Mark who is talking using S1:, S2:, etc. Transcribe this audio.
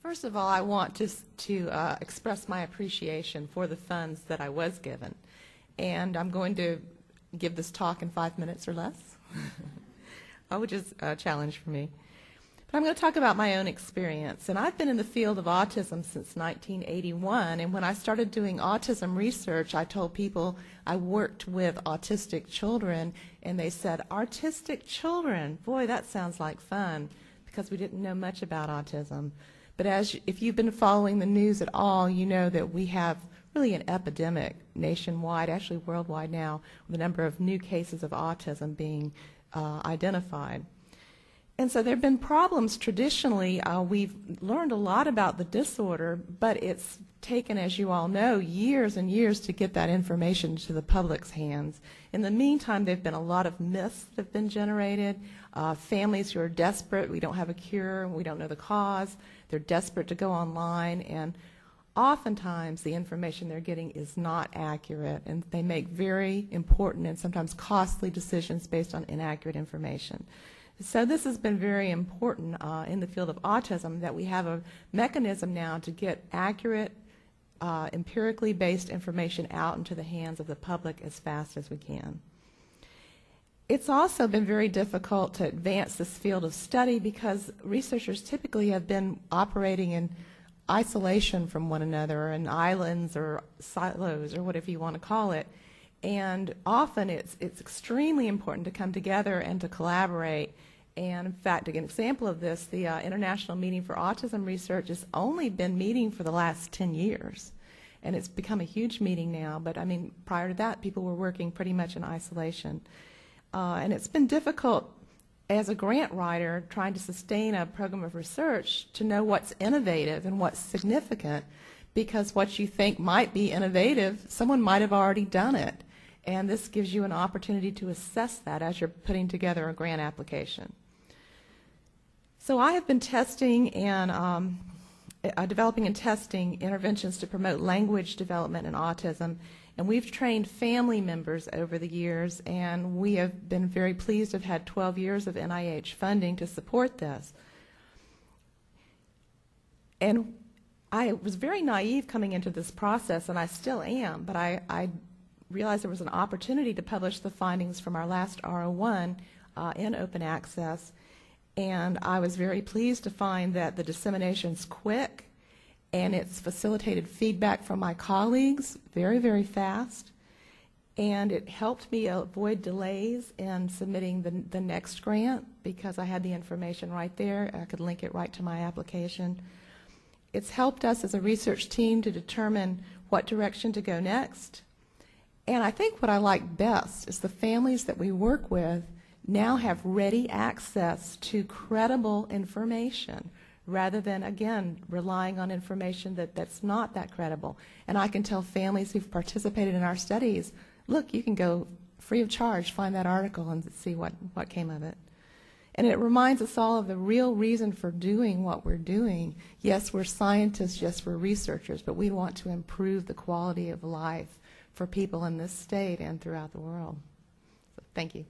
S1: First of all, I want to express my appreciation for the funds that I was given. And I'm going to give this talk in 5 minutes or less, which is a challenge for me. But I'm going to talk about my own experience. And I've been in the field of autism since 1981. And when I started doing autism research, I told people I worked with autistic children. And they said, "Autistic children, boy, that sounds like fun," because we didn't know much about autism. But if you've been following the news at all, you know that we have really an epidemic nationwide, actually worldwide now, with the number of new cases of autism being identified. And so there have been problems traditionally. We've learned a lot about the disorder, but it's taken, as you all know, years and years to get that information to the public's hands. In the meantime, there have been a lot of myths that have been generated. Families who are desperate, we don't have a cure, we don't know the cause, they're desperate to go online, and oftentimes the information they're getting is not accurate, and they make very important and sometimes costly decisions based on inaccurate information. So this has been very important in the field of autism, that we have a mechanism now to get accurate, empirically based information out into the hands of the public as fast as we can. It's also been very difficult to advance this field of study because researchers typically have been operating in isolation from one another, in islands or silos or whatever you want to call it. And often it's extremely important to come together and to collaborate. And in fact, an example of this, the International Meeting for Autism Research has only been meeting for the last 10 years. And it's become a huge meeting now, but I mean, prior to that, people were working pretty much in isolation. And it's been difficult as a grant writer trying to sustain a program of research to know what's innovative and what's significant, because what you think might be innovative, someone might have already done it. And this gives you an opportunity to assess that as you're putting together a grant application. So I have been testing and developing and testing interventions to promote language development in autism. And we've trained family members over the years, and we have been very pleased to have had 12 years of NIH funding to support this. And I was very naive coming into this process, and I still am, but I realized there was an opportunity to publish the findings from our last R01 in open access, and I was very pleased to find that the dissemination's quick, and it's facilitated feedback from my colleagues very, very fast, and it helped me avoid delays in submitting the next grant because I had the information right there. I could link it right to my application. It's helped us as a research team to determine what direction to go next. And I think what I like best is the families that we work with now have ready access to credible information rather than, again, relying on information that's not that credible. And I can tell families who've participated in our studies, look, you can go free of charge, find that article and see what came of it. And it reminds us all of the real reason for doing what we're doing. Yes, we're scientists, yes, we're researchers, but we want to improve the quality of life for people in this state and throughout the world. So, thank you.